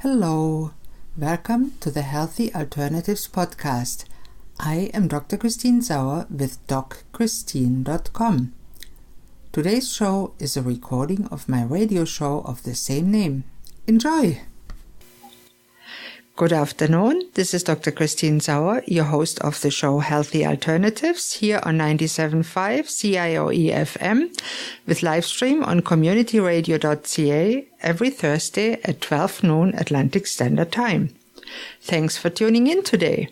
Hello, welcome to the Healthy Alternatives podcast. I am Dr. Christine Sauer with DocChristine.com. Today's show is a recording of my radio show of the same name. Enjoy! Good afternoon, this is Dr. Christine Sauer, your host of the show Healthy Alternatives here on 97.5 CIOE FM with live stream on communityradio.ca every Thursday at 12 noon Atlantic Standard Time. Thanks for tuning in today.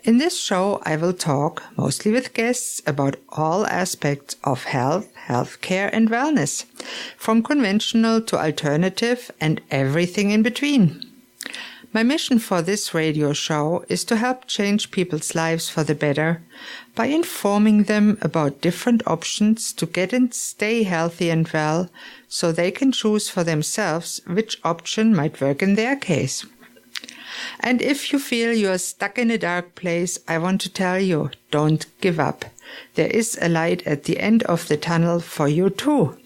In this show, I will talk, mostly with guests, about all aspects of health, healthcare and wellness, from conventional to alternative and everything in between. My mission for this radio show is to help change people's lives for the better by informing them about different options to get and stay healthy and well so they can choose for themselves which option might work in their case. And if you feel you are stuck in a dark place, I want to tell you, don't give up. There is a light at the end of the tunnel for you too.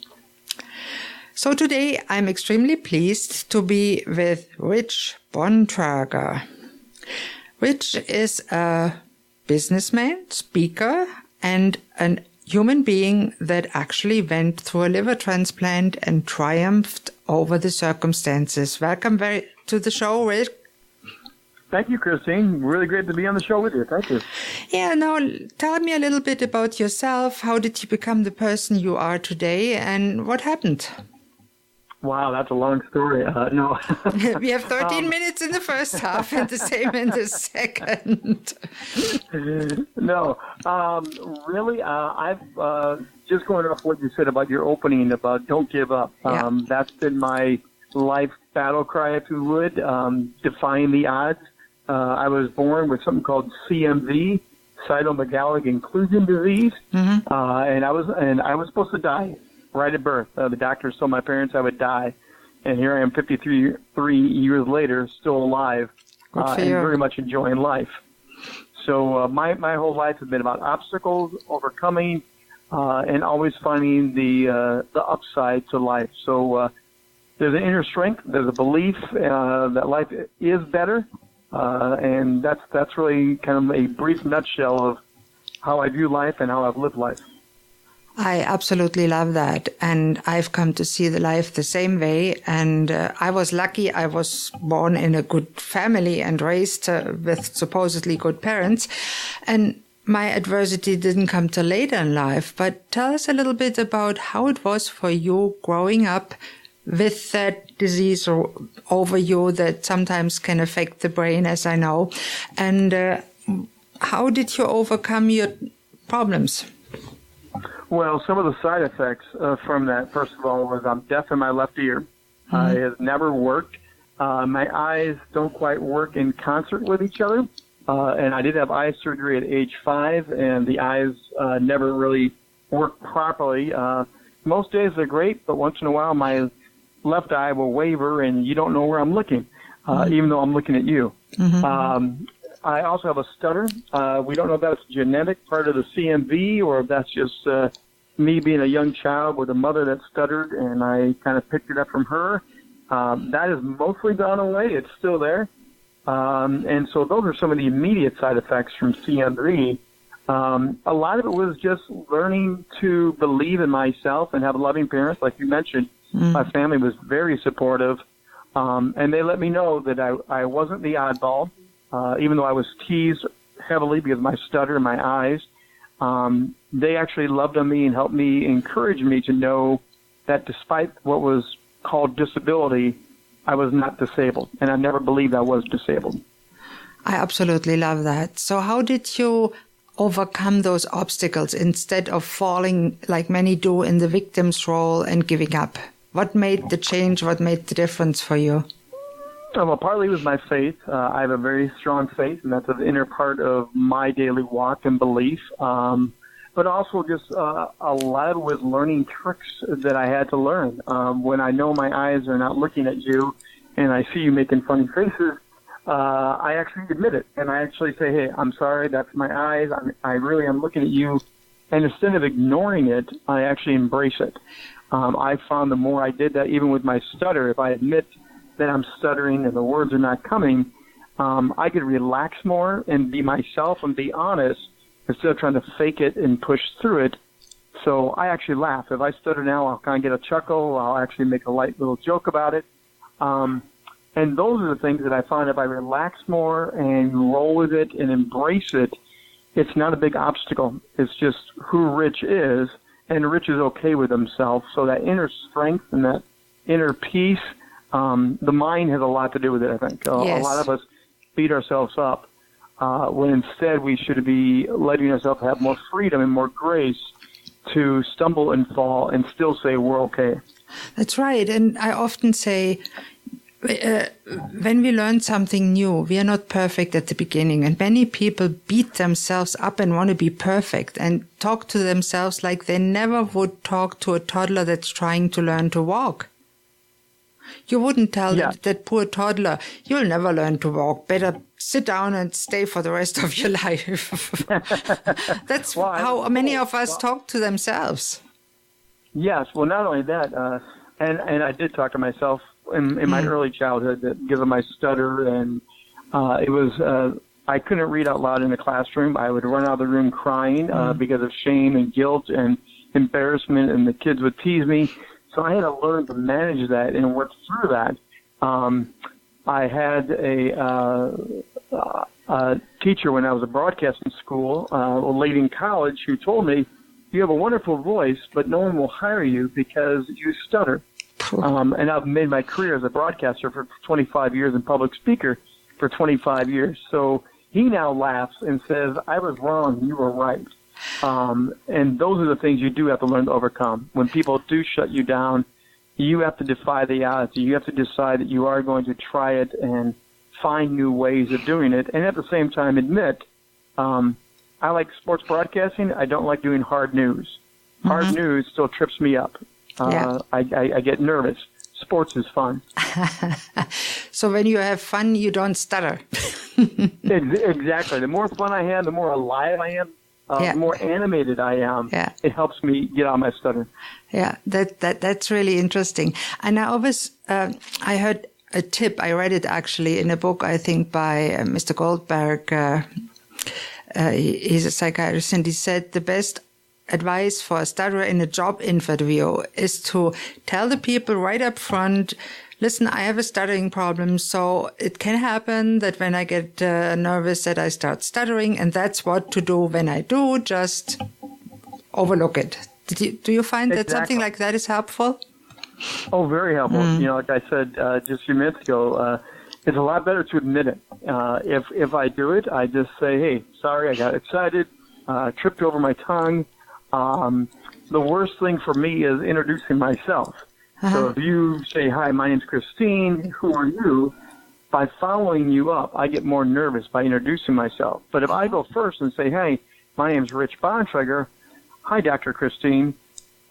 So today I'm extremely pleased to be with Rich Bontrager. Rich is a businessman, speaker, and a human being that actually went through a liver transplant and triumphed over the circumstances. Welcome to the show, Rich. Thank you, Christine. Really great to be on the show with you. Thank you. Yeah, now tell me a little bit about yourself. How did you become the person you are today and what happened? Wow, that's a long story. No. We have 13 minutes in the first half and the same in the second. No. Really, I've just going off what you said about your opening about don't give up. Yeah. That's been my life battle cry, if you would, defying the odds. I was born with something called CMV, cytomegalic inclusion disease, and I was supposed to die right at birth. The doctors told my parents I would die, and here I am 53 years later, still alive, and very much enjoying life. So my whole life has been about obstacles, overcoming, and always finding the upside to life. So there's an inner strength, there's a belief that life is better, and that's really kind of a brief nutshell of how I view life and how I've lived life. I absolutely love that. And I've come to see the life the same way. And I was lucky. I was born in a good family and raised with supposedly good parents. And my adversity didn't come till later in life. But tell us a little bit about how it was for you growing up with that disease over you that sometimes can affect the brain, as I know. And how did you overcome your problems? Well, some of the side effects from that, first of all, was I'm deaf in my left ear. It has never worked. My eyes don't quite work in concert with each other. And I did have eye surgery at age 5, and the eyes never really work properly. Most days they're great, but once in a while my left eye will waver, and you don't know where I'm looking, even though I'm looking at you. I also have a stutter. We don't know if that's genetic, part of the CMV, or if that's just me being a young child with a mother that stuttered, and I kind of picked it up from her. That has mostly gone away. It's still there. And so those are some of the immediate side effects from CMV. A lot of it was just learning to believe in myself and have loving parents, like you mentioned. My family was very supportive, and they let me know that I wasn't the oddball. Even though I was teased heavily because of my stutter and my eyes, they actually loved on me and helped me, encourage me to know that despite what was called disability, I was not disabled. And I never believed I was disabled. I absolutely love that. So how did you overcome those obstacles instead of falling like many do in the victim's role and giving up? What made the change? What made the difference for you? Well, partly it was my faith. I have a very strong faith, and that's an inner part of my daily walk and belief. But also just a lot with learning tricks that I had to learn. When I know my eyes are not looking at you and I see you making funny faces, I actually admit it. And I actually say, hey, I'm sorry, that's my eyes. I really am looking at you. And instead of ignoring it, I actually embrace it. I found the more I did that, even with my stutter, if I admit that I'm stuttering and the words are not coming, I could relax more and be myself and be honest instead of trying to fake it and push through it. So I actually laugh. If I stutter now, I'll kind of get a chuckle. I'll actually make a light little joke about it. And those are the things that I find if I relax more and roll with it and embrace it, it's not a big obstacle. It's just who Rich is, and Rich is okay with himself. So that inner strength and that inner peace, the mind has a lot to do with it, I think. Yes. A lot of us beat ourselves up when instead we should be letting ourselves have more freedom and more grace to stumble and fall and still say we're okay. That's right. And I often say, when we learn something new, we are not perfect at the beginning. And many people beat themselves up and want to be perfect and talk to themselves like they never would talk to a toddler that's trying to learn to walk. You wouldn't tell that poor toddler, you'll never learn to walk. Better sit down and stay for the rest of your life. That's how many of us talk to themselves. Yes. Well, not only that, and I did talk to myself in my early childhood, given my stutter, and it was I couldn't read out loud in the classroom. I would run out of the room crying because of shame and guilt and embarrassment, and the kids would tease me. So I had to learn to manage that and work through that. I had a teacher when I was at broadcasting school, a lady in college, who told me, "You have a wonderful voice, but no one will hire you because you stutter." And I've made my career as a broadcaster for 25 years and public speaker for 25 years. So he now laughs and says, "I was wrong, you were right." And those are the things you do have to learn to overcome. When people do shut you down, you have to defy the odds. You have to decide that you are going to try it and find new ways of doing it. And at the same time admit, I like sports broadcasting. I don't like doing hard news. Hard news still trips me up. I get nervous. Sports is fun. So when you have fun, you don't stutter. Exactly. The more fun I have, the more alive I am, the more animated I am. Yeah. It helps me get out of my stutter. Yeah, that's really interesting. And I always, I heard a tip. I read it actually in a book, I think, by Mr. Goldberg. He's a psychiatrist, and he said the best advice for a stutterer in a job interview is to tell the people right up front, listen, I have a stuttering problem, so it can happen that when I get nervous that I start stuttering, and that's what to do when I do, just overlook it. Do you find that something like that is helpful? Oh, very helpful. You know, like I said just a few minutes ago, it's a lot better to admit it. If I do it, I just say, hey, sorry, I got excited, tripped over my tongue. The worst thing for me is introducing myself. So if you say, hi, my name's Christine, who are you? By following you up, I get more nervous by introducing myself. But if I go first and say, hey, my name's Rich Bontrager, hi, Dr. Christine,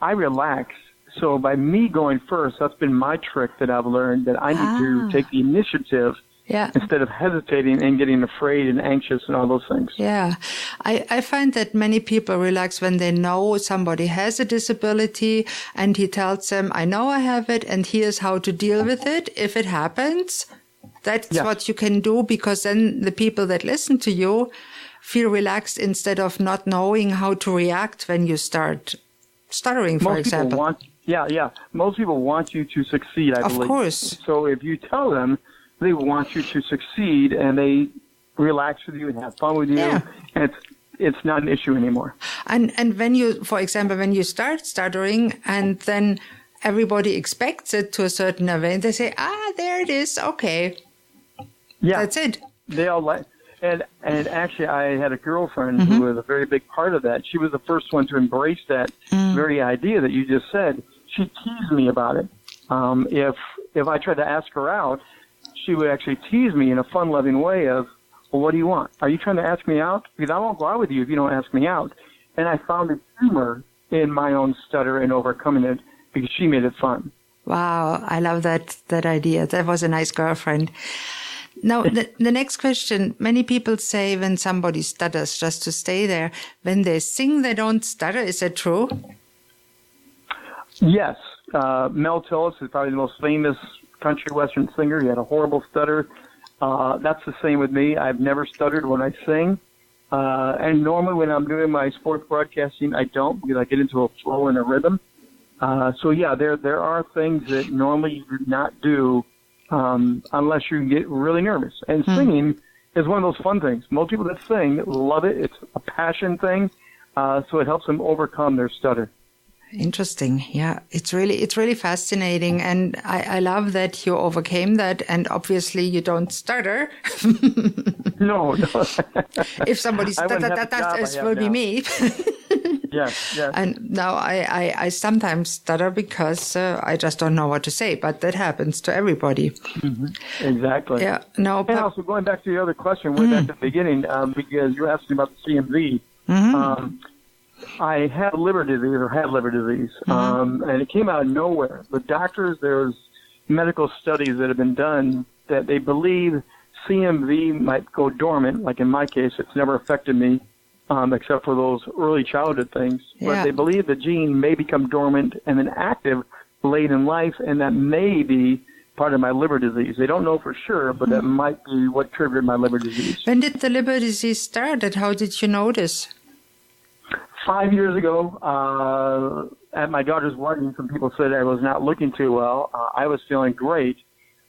I relax. So by me going first, that's been my trick that I've learned, that I need to take the initiative instead of hesitating and getting afraid and anxious and all those things. Yeah. I find that many people relax when they know somebody has a disability and he tells them, I know I have it and here's how to deal with it. If it happens, that's what you can do, because then the people that listen to you feel relaxed instead of not knowing how to react when you start stuttering, for example. Most people want you to succeed, I believe. Of course. So if you tell them, they want you to succeed, and they relax with you and have fun with you, and it's not an issue anymore. And when you, for example, when you start stuttering, and then everybody expects it to a certain event, they say, there it is, okay. Yeah. That's it. They all like, and actually I had a girlfriend who was a very big part of that. She was the first one to embrace that very idea that you just said. She teased me about it. If I tried to ask her out, she would actually tease me in a fun-loving way of, well, what do you want? Are you trying to ask me out? Because I won't go out with you if you don't ask me out. And I found the humor in my own stutter and overcoming it because she made it fun. Wow, I love that idea. That was a nice girlfriend. Now, the next question, many people say when somebody stutters, just to stay there, when they sing, they don't stutter. Is that true? Yes. Mel Tillis is probably the most famous country western singer. He had a horrible stutter. That's the same with me. I've never stuttered when I sing. And normally when I'm doing my sports broadcasting, I don't, because I get into a flow and a rhythm. So yeah, there are things that normally you do not do unless you get really nervous. And singing is one of those fun things. Most people that sing love it. It's a passion thing, so it helps them overcome their stutter. Interesting. Yeah, it's really fascinating, and I love that you overcame that. And obviously, you don't stutter. No. If somebody stutters, that will be me. Yes. And now I sometimes stutter because I just don't know what to say, but that happens to everybody. Mm-hmm. Exactly. Yeah. No. And also going back to the other question, way back at the beginning, because you asked me about the CMV. Mm-hmm. I had liver disease, and it came out of nowhere. The doctors, there's medical studies that have been done that they believe CMV might go dormant. Like in my case, it's never affected me, except for those early childhood things. Yeah. But they believe the gene may become dormant and then active late in life, and that may be part of my liver disease. They don't know for sure, but that might be what triggered my liver disease. When did the liver disease start, and how did you notice? 5 years ago, at my daughter's wedding, some people said I was not looking too well. I was feeling great.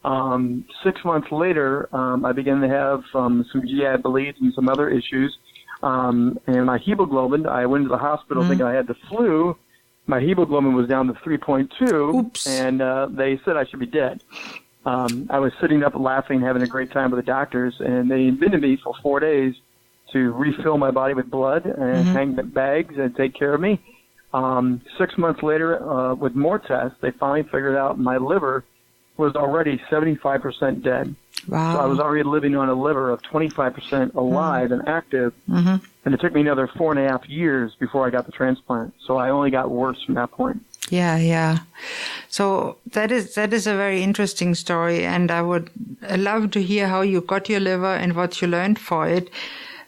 6 months later, I began to have some GI bleeds and some other issues. And my hemoglobin, I went to the hospital thinking I had the flu. My hemoglobin was down to 3.2. Oops. And they said I should be dead. I was sitting up laughing, having a great time with the doctors, and they admitted me for 4 days to refill my body with blood and hang bags and take care of me. 6 months later, with more tests, they finally figured out my liver was already 75% dead. Wow. So I was already living on a liver of 25% alive and active, and it took me another 4.5 years before I got the transplant. So I only got worse from that point. Yeah. So that is a very interesting story, and I would love to hear how you got your liver and what you learned for it.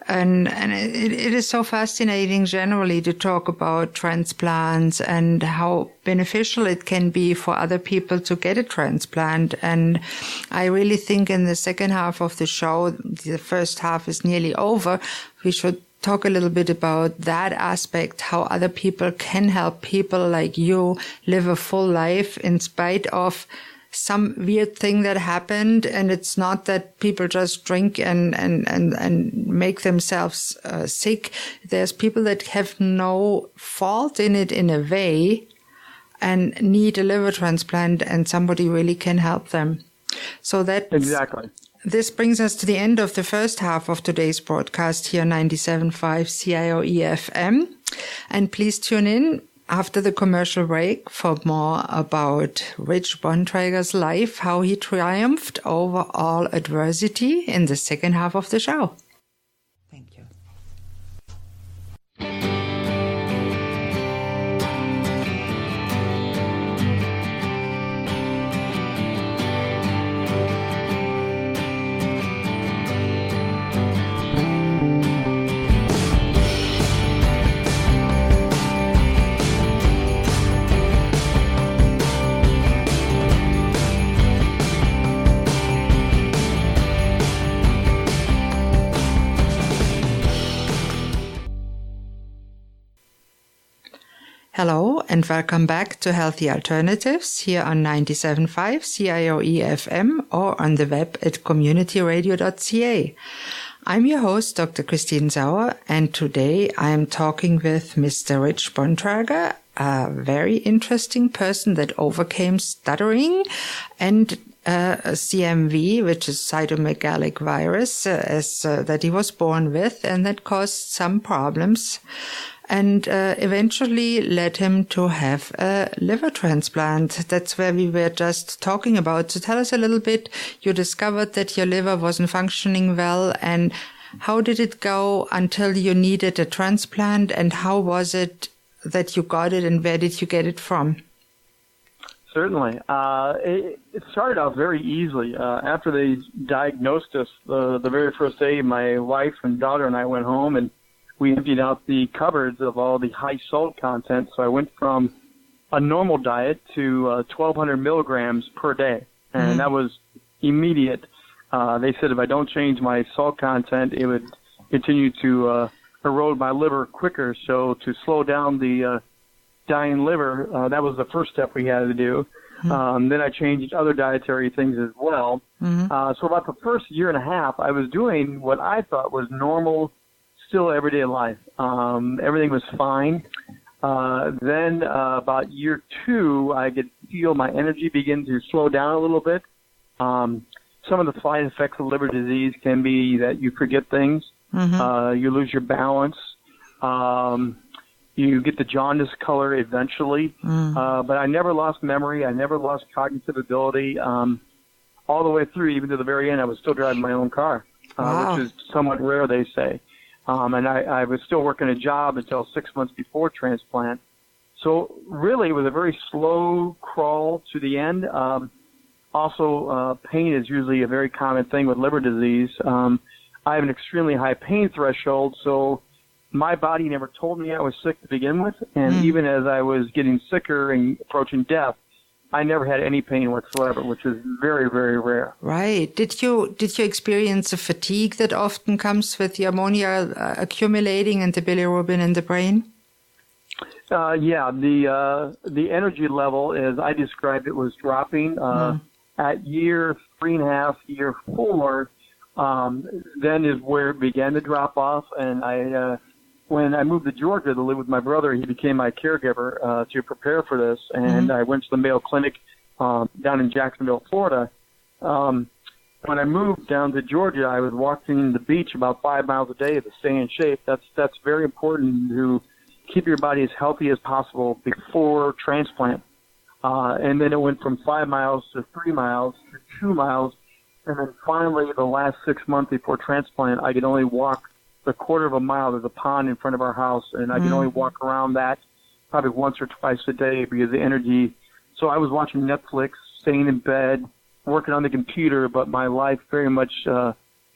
And it is so fascinating generally to talk about transplants and how beneficial it can be for other people to get a transplant. And I really think in the second half of the show, the first half is nearly over, we should talk a little bit about that aspect, how other people can help people like you live a full life in spite of some weird thing that happened. And it's not that people just drink and make themselves sick. There's people that have no fault in it in a way and need a liver transplant, and somebody really can help them. So that exactly. This brings us to the end of the first half of today's broadcast here on 97.5 CIOE FM. And please tune in after the commercial break for more about Rich Bontrager's life, how he triumphed over all adversity in the second half of the show. Thank you. Hello and welcome back to Healthy Alternatives here on 97.5 CIOE FM or on the web at communityradio.ca. I'm your host, Dr. Christine Sauer, and today I am talking with Mr. Rich Bontrager, a very interesting person that overcame stuttering and CMV, which is cytomegalic virus, that he was born with, and that caused some problems. And eventually led him to have a liver transplant. That's where we were just talking about. So tell us a little bit. You discovered that your liver wasn't functioning well, and how did it go until you needed a transplant, and how was it that you got it, and where did you get it from? Certainly. It started out very easily. After they diagnosed us, the very first day, my wife and daughter and I went home, and we emptied out the cupboards of all the high salt content. So I went from a normal diet to 1,200 milligrams per day. and that was immediate. They said if I don't change my salt content, it would continue to erode my liver quicker. So to slow down the dying liver, that was the first step we had to do. Then I changed other dietary things as well. So about the first year and a half, I was doing what I thought was normal, still everyday life. Everything was fine. Then about year 2, I could feel my energy begin to slow down a little bit. Some of the side effects of liver disease can be that you forget things, you lose your balance, you get the jaundice color eventually. But I never lost memory. I never lost cognitive ability. All the way through, even to the very end, I was still driving my own car, which is somewhat rare, they say. And I was still working a job until 6 months before transplant. So really, it was a very slow crawl to the end. Also, pain is usually a very common thing with liver disease. I have an extremely high pain threshold, so my body never told me I was sick to begin with. And even as I was getting sicker and approaching death, I never had any pain whatsoever, which is very, very rare. Right. Did you experience the fatigue that often comes with the ammonia accumulating and the bilirubin in the brain? Yeah, the energy level, as I described it, was dropping. At year 3.5, year 4, then is where it began to drop off. And when I moved to Georgia to live with my brother, he became my caregiver to prepare for this. And I went to the Mayo Clinic down in Jacksonville, Florida. When I moved down to Georgia, I was walking the beach about 5 miles a day to stay in shape. That's very important to keep your body as healthy as possible before transplant. And then it went from 5 miles to 3 miles to 2 miles. And then finally, the last 6 months before transplant, I could only walk a quarter of a mile. There's a pond in front of our house, and I can only walk around that probably once or twice a day because of the energy. So I was watching Netflix, staying in bed, working on the computer, but my life very much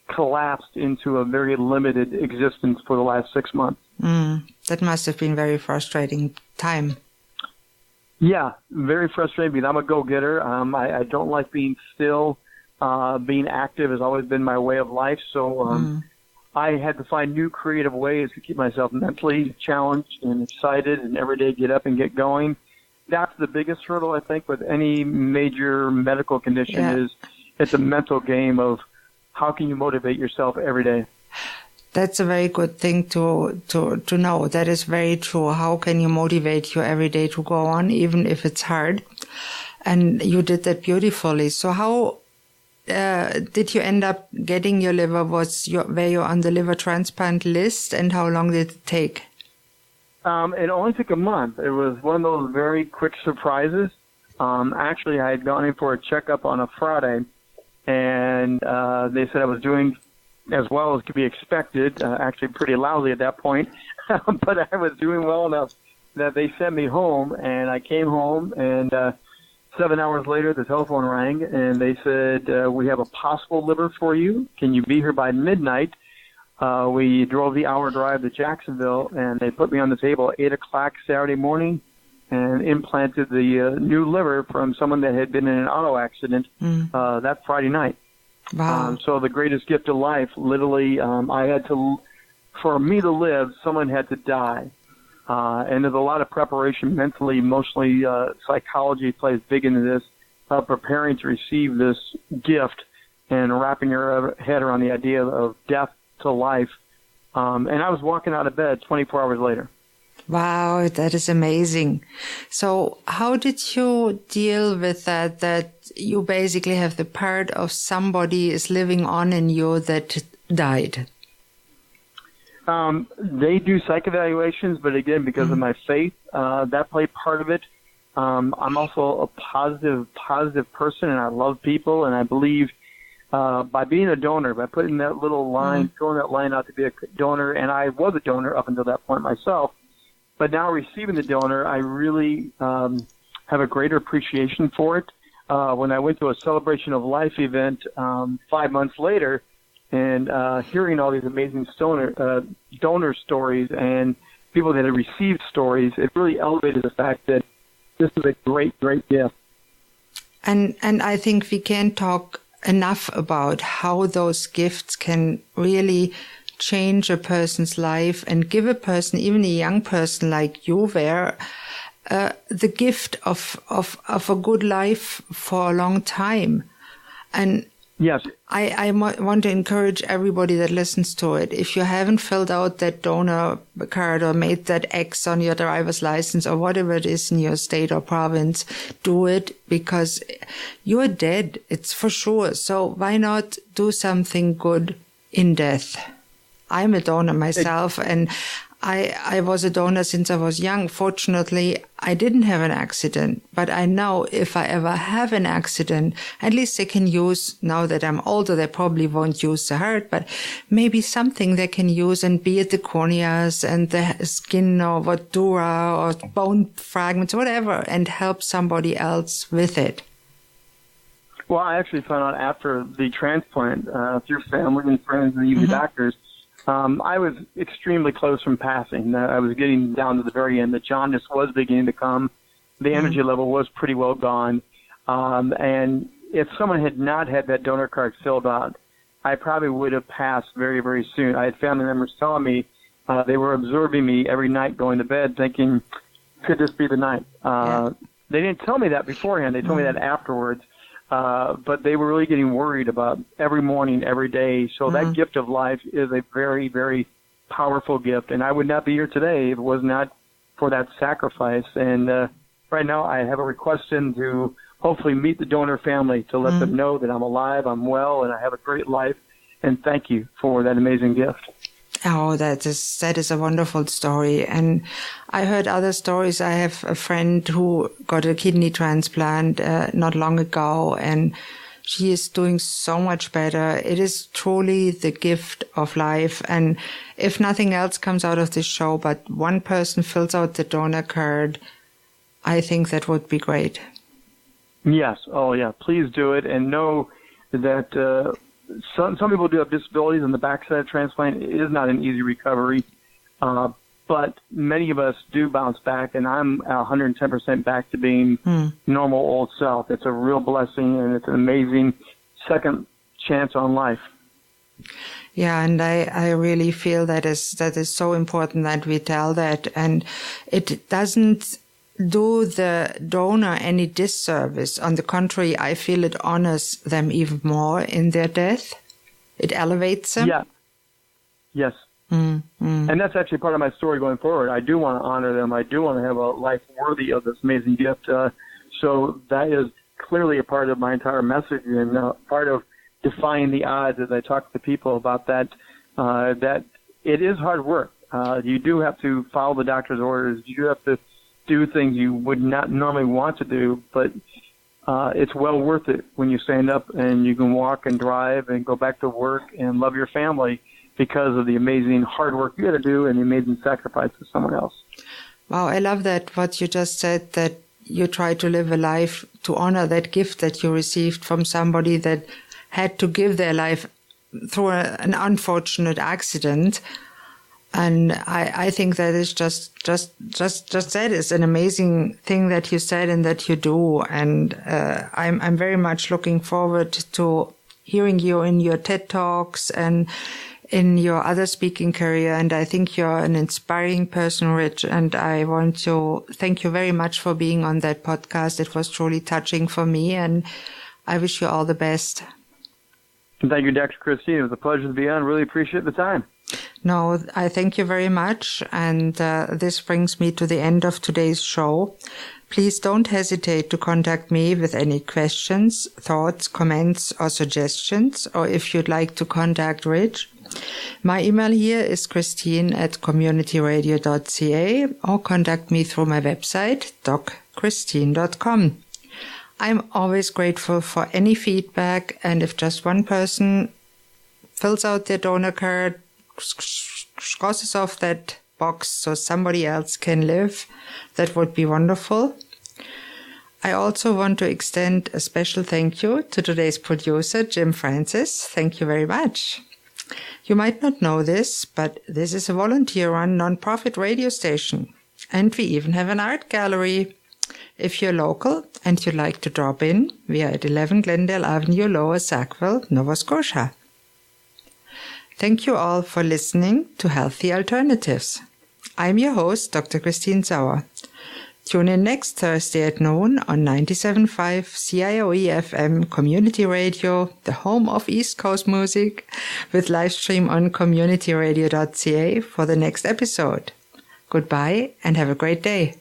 collapsed into a very limited existence for the last 6 months. That must have been very frustrating time. Yeah, very frustrating because I'm a go-getter. I don't like being still. Being active has always been my way of life. So I had to find new creative ways to keep myself mentally challenged and excited and every day get up and get going. That's the biggest hurdle, I think, with any major medical condition is it's a mental game of how can you motivate yourself every day. That's a very good thing to know. That is very true. How can you motivate you every day to go on, even if it's hard? And you did that beautifully. So how did you end up getting your liver? Were you on the liver transplant list, and how long did it take? It only took a month. It was one of those very quick surprises. Actually, I had gone in for a checkup on a Friday, and they said I was doing as well as could be expected, actually pretty lousy at that point, but I was doing well enough that they sent me home, and I came home, and 7 hours later the telephone rang, and they said, we have a possible liver for you. Can you be here by midnight? We drove the hour drive to Jacksonville, and they put me on the table at 8 o'clock Saturday morning and implanted the new liver from someone that had been in an auto accident that Friday night. Wow. So the greatest gift of life, literally, for me to live, someone had to die. And there's a lot of preparation mentally, emotionally, psychology plays big into this, preparing to receive this gift and wrapping your head around the idea of death to life. And I was walking out of bed 24 hours later. Wow, that is amazing. So how did you deal with that you basically have the part of somebody is living on in you that died? They do psych evaluations, but again, because of my faith, that played part of it. I'm also a positive person, and I love people, and I believe by being a donor, by putting that little line, throwing that line out to be a donor, and I was a donor up until that point myself, but now receiving the donor, I really have a greater appreciation for it. When I went to a celebration of life event 5 months later, and hearing all these amazing donor stories and people that have received stories, it really elevated the fact that this is a great, great gift. And I think we can't talk enough about how those gifts can really change a person's life and give a person, even a young person like you were, the gift of a good life for a long time. And yes, I want to encourage everybody that listens to it. If you haven't filled out that donor card or made that X on your driver's license or whatever it is in your state or province, do it, because you're dead. It's for sure. So why not do something good in death? I'm a donor myself, and I was a donor since I was young. Fortunately, I didn't have an accident, but I know if I ever have an accident, at least they can use, now that I'm older, they probably won't use the heart, but maybe something they can use, and be it the corneas and the skin or what dura or bone fragments, whatever, and help somebody else with it. Well, I actually found out after the transplant, through family and friends and even doctors, I was extremely close from passing. I was getting down to the very end. The jaundice was beginning to come. The energy level was pretty well gone. And if someone had not had that donor card filled out, I probably would have passed very, very soon. I had family members telling me they were observing me every night going to bed thinking, could this be the night? They didn't tell me that beforehand. They told me that afterwards. But they were really getting worried about every morning, every day. So that gift of life is a very, very powerful gift. And I would not be here today if it was not for that sacrifice. And right now I have a request in to hopefully meet the donor family to let them know that I'm alive, I'm well, and I have a great life. And thank you for that amazing gift. Oh, that is a wonderful story. And I heard other stories. I have a friend who got a kidney transplant not long ago, and she is doing so much better. It is truly the gift of life. And if nothing else comes out of this show, but one person fills out the donor card, I think that would be great. Yes. Oh, yeah. Please do it. And know that some people do have disabilities on the backside of transplant. It is not an easy recovery, but many of us do bounce back, and I'm 110% back to being normal old self. It's a real blessing, and it's an amazing second chance on life. Yeah, and I really feel that is so important that we tell that, and it doesn't do the donor any disservice. On the contrary, I feel it honors them even more in their death. It elevates them. Yeah. Yes. And that's actually part of my story going forward. I do want to honor them. I do want to have a life worthy of this amazing gift. So that is clearly a part of my entire message, and part of defying the odds as I talk to people about that, that it is hard work. You do have to follow the doctor's orders. You do have to do things you would not normally want to do, but it's well worth it when you stand up and you can walk and drive and go back to work and love your family because of the amazing hard work you got to do and the amazing sacrifice of someone else. Wow, I love that, what you just said, that you try to live a life to honor that gift that you received from somebody that had to give their life through an unfortunate accident. And I think that is just that is an amazing thing that you said and that you do. And I'm very much looking forward to hearing you in your TED Talks and in your other speaking career. And I think you're an inspiring person, Rich. And I want to thank you very much for being on that podcast. It was truly touching for me, and I wish you all the best. Thank you, Dr. Christine. It was a pleasure to be on. Really appreciate the time. No, I thank you very much. And this brings me to the end of today's show. Please don't hesitate to contact me with any questions, thoughts, comments, or suggestions, or if you'd like to contact Rich. My email here is christine@communityradio.ca, or contact me through my website, docchristine.com. I'm always grateful for any feedback, and if just one person fills out their donor card, crosses off that box so somebody else can live, that would be wonderful. I also want to extend a special thank you to today's producer, Jim Francis. Thank you very much. You might not know this, but this is a volunteer-run non-profit radio station, and we even have an art gallery. If you're local and you'd like to drop in, we are at 11 Glendale Avenue, Lower Sackville, Nova Scotia. Thank you all for listening to Healthy Alternatives. I'm your host, Dr. Christine Sauer. Tune in next Thursday at noon on 97.5 CIOE FM Community Radio, the home of East Coast music, with live stream on communityradio.ca for the next episode. Goodbye and have a great day.